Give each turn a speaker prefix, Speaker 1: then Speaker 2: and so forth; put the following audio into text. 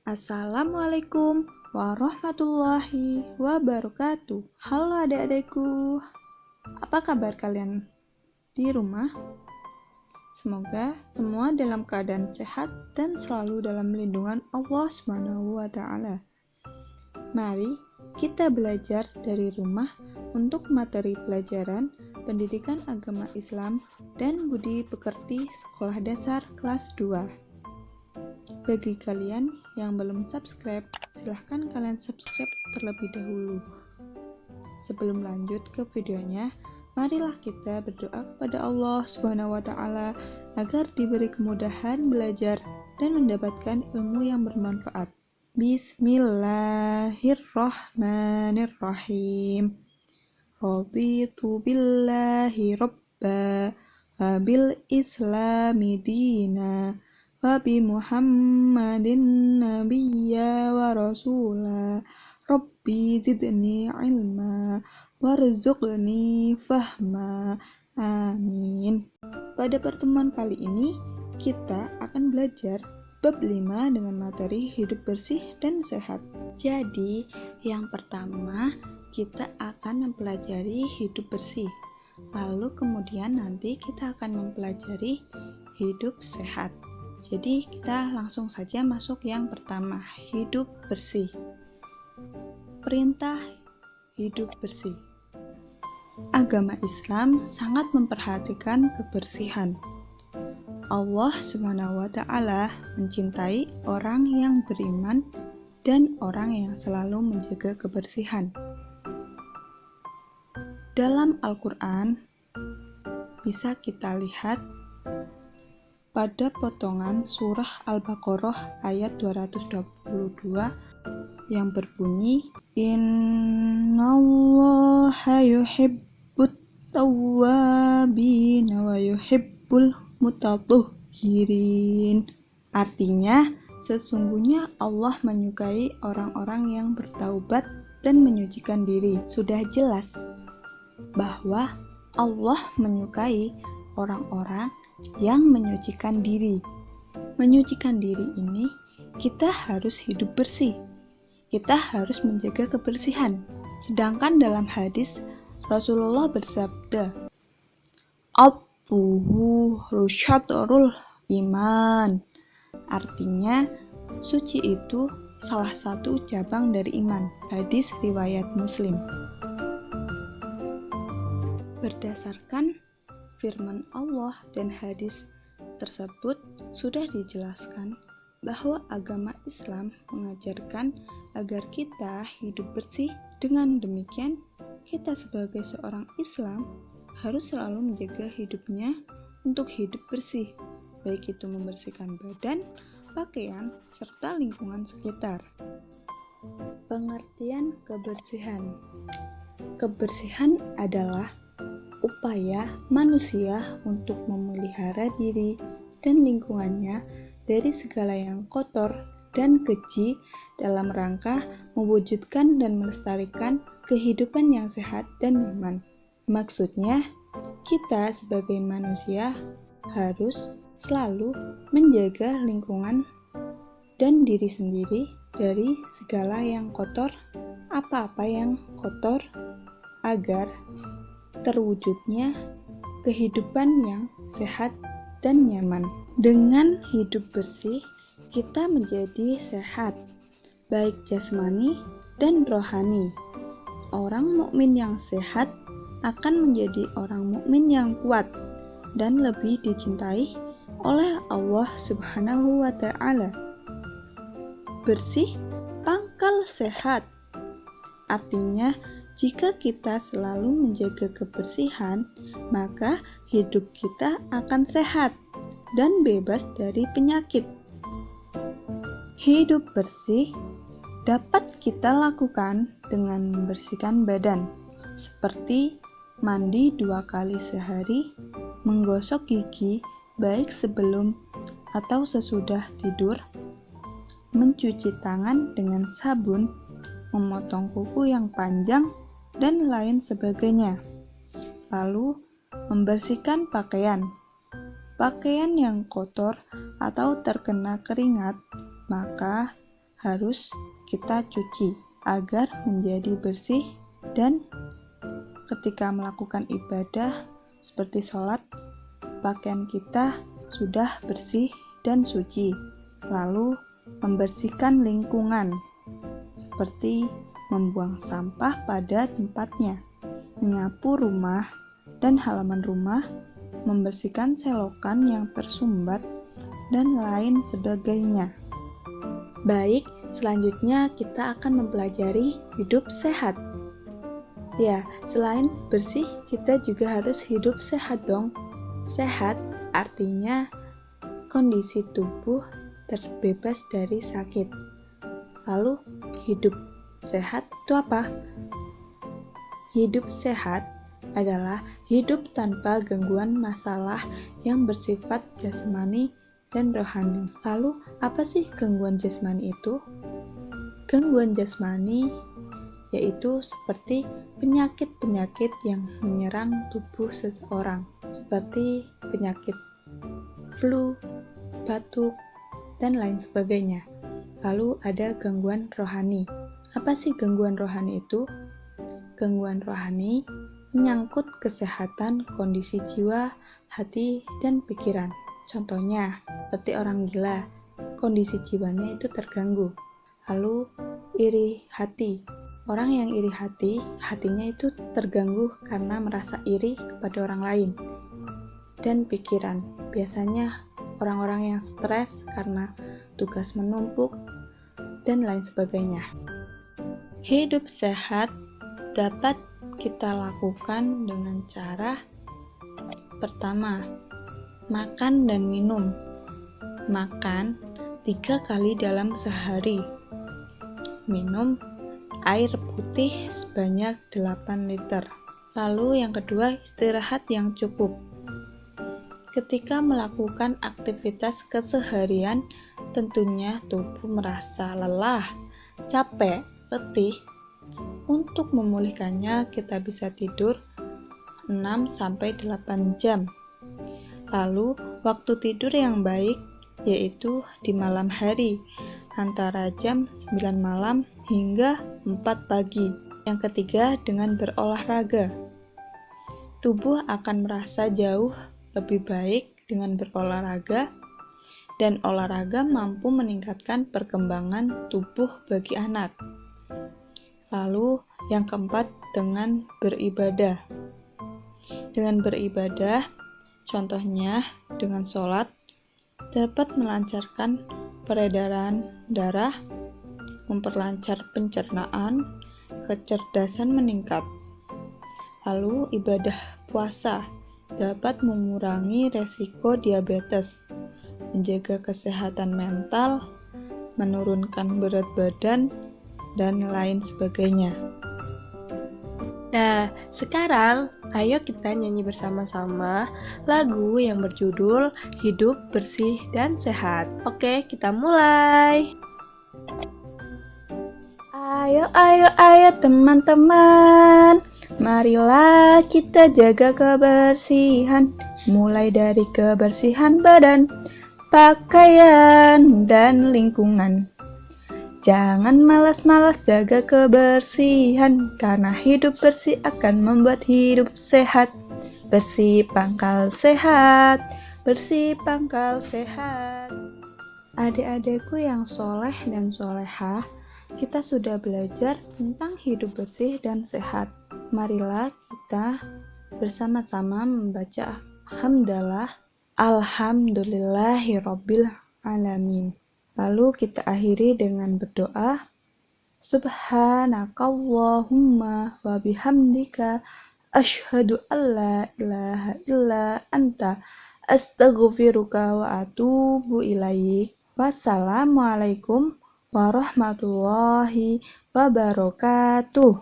Speaker 1: Assalamualaikum warahmatullahi wabarakatuh. Halo adik-adikku, apa kabar kalian di rumah? Semoga semua dalam keadaan sehat dan selalu dalam lindungan Allah SWT. Mari kita belajar dari rumah untuk materi pelajaran pendidikan agama Islam dan budi pekerti sekolah dasar kelas 2. Bagi kalian yang belum subscribe, silahkan kalian subscribe terlebih dahulu. Sebelum lanjut ke videonya, marilah kita berdoa kepada Allah SWT agar diberi kemudahan belajar dan mendapatkan ilmu yang bermanfaat. Bismillahirrahmanirrahim. Raditu billahi robba wa bil islami dina wa bi Muhammadin nabiyya wa rasula. Rabbi zidni ilma warzuqni fahma. Amin. Pada pertemuan kali ini kita akan belajar bab 5 dengan materi hidup bersih dan sehat. Jadi, yang pertama kita akan mempelajari hidup bersih. Lalu kemudian nanti kita akan mempelajari hidup sehat. Jadi kita langsung saja masuk yang pertama, hidup bersih. Perintah hidup bersih. Agama Islam sangat memperhatikan kebersihan. Allah SWT mencintai orang yang beriman dan orang yang selalu menjaga kebersihan. Dalam Al-Quran bisa kita lihat pada potongan surah Al-Baqarah ayat 222 yang berbunyi, Innallaha yuhibbut tawwabin wa yuhibbul mutatahhirin. Artinya, sesungguhnya Allah menyukai orang-orang yang bertaubat dan menyucikan diri. Sudah jelas bahwa Allah menyukai orang-orang yang menyucikan diri. Menyucikan diri ini, kita harus hidup bersih. Kita harus menjaga kebersihan. Sedangkan dalam hadis, Rasulullah bersabda, At-tuhuru syatrul iman. Artinya, suci itu salah satu cabang dari iman. Hadis riwayat Muslim. Berdasarkan firman Allah dan hadis tersebut sudah dijelaskan bahwa agama Islam mengajarkan agar kita hidup bersih. Dengan demikian, kita sebagai seorang Islam harus selalu menjaga hidupnya untuk hidup bersih, baik itu membersihkan badan, pakaian, serta lingkungan sekitar. Pengertian kebersihan. Kebersihan adalah upaya manusia untuk memelihara diri dan lingkungannya dari segala yang kotor dan keji dalam rangka mewujudkan dan melestarikan kehidupan yang sehat dan nyaman. Maksudnya, kita sebagai manusia harus selalu menjaga lingkungan dan diri sendiri dari segala yang kotor, apa-apa yang kotor, agar terwujudnya kehidupan yang sehat dan nyaman. Dengan hidup bersih, kita menjadi sehat, baik jasmani dan rohani. Orang mukmin yang sehat akan menjadi orang mukmin yang kuat dan lebih dicintai oleh Allah Subhanahu wa Ta'ala. Bersih pangkal sehat. Artinya, jika kita selalu menjaga kebersihan, maka hidup kita akan sehat dan bebas dari penyakit. Hidup bersih dapat kita lakukan dengan membersihkan badan, seperti mandi 2 kali sehari, menggosok gigi baik sebelum atau sesudah tidur, mencuci tangan dengan sabun, memotong kuku yang panjang, dan lain sebagainya. Lalu, membersihkan pakaian. Pakaian yang kotor atau terkena keringat, maka harus kita cuci agar menjadi bersih, dan ketika melakukan ibadah seperti sholat, pakaian kita sudah bersih dan suci. Lalu membersihkan lingkungan seperti membuang sampah pada tempatnya, menyapu rumah dan halaman rumah, membersihkan selokan yang tersumbat, dan lain sebagainya. Baik, selanjutnya kita akan mempelajari hidup sehat. Ya, selain bersih, kita juga harus hidup sehat dong. Sehat artinya kondisi tubuh terbebas dari sakit. Lalu, hidup sehat itu apa? Hidup sehat adalah hidup tanpa gangguan masalah yang bersifat jasmani dan rohani. Lalu, apa sih gangguan jasmani itu? Gangguan jasmani yaitu seperti penyakit-penyakit yang menyerang tubuh seseorang, seperti penyakit flu, batuk, dan lain sebagainya. Lalu ada gangguan rohani. Apa sih gangguan rohani itu? Gangguan rohani menyangkut kesehatan kondisi jiwa, hati, dan pikiran. Contohnya, seperti orang gila, kondisi jiwanya itu terganggu. Lalu, iri hati. Orang yang iri hati, hatinya itu terganggu karena merasa iri kepada orang lain. Dan pikiran, biasanya orang-orang yang stres karena tugas menumpuk, dan lain sebagainya. Hidup sehat dapat kita lakukan dengan cara pertama, makan dan minum. Makan 3 kali dalam sehari. Minum air putih sebanyak 8 liter. Lalu yang kedua, istirahat yang cukup. Ketika melakukan aktivitas keseharian, tentunya tubuh merasa lelah, capek, letih. Untuk memulihkannya, kita bisa tidur 6-8 jam. Lalu, waktu tidur yang baik yaitu di malam hari, antara jam 9 malam hingga 4 pagi. Yang ketiga, dengan berolahraga. Tubuh akan merasa jauh lebih baik dengan berolahraga, dan olahraga mampu meningkatkan perkembangan tubuh bagi anak. Lalu, yang keempat, dengan beribadah. Dengan beribadah, contohnya dengan sholat, dapat melancarkan peredaran darah, memperlancar pencernaan, kecerdasan meningkat. Lalu, ibadah puasa dapat mengurangi resiko diabetes, menjaga kesehatan mental, menurunkan berat badan, dan lain sebagainya.
Speaker 2: Nah, sekarang ayo kita nyanyi bersama-sama lagu yang berjudul Hidup Bersih dan Sehat. Oke, kita mulai. Ayo teman-teman, marilah kita jaga kebersihan, mulai dari kebersihan badan, pakaian, dan lingkungan. Jangan malas-malas jaga kebersihan, karena hidup bersih akan membuat hidup sehat. Bersih pangkal sehat, bersih pangkal sehat. Adik-adikku yang soleh dan solehah, kita sudah belajar tentang hidup bersih dan sehat. Marilah kita bersama-sama membaca hamdalah, alhamdulillahirabbil alamin. Lalu kita akhiri dengan berdoa, Subhanakallahumma wa bihamdika asyhadu alla ilaha illa anta astaghfiruka wa atubu ilaik. Wassalamualaikum warahmatullahi wabarakatuh.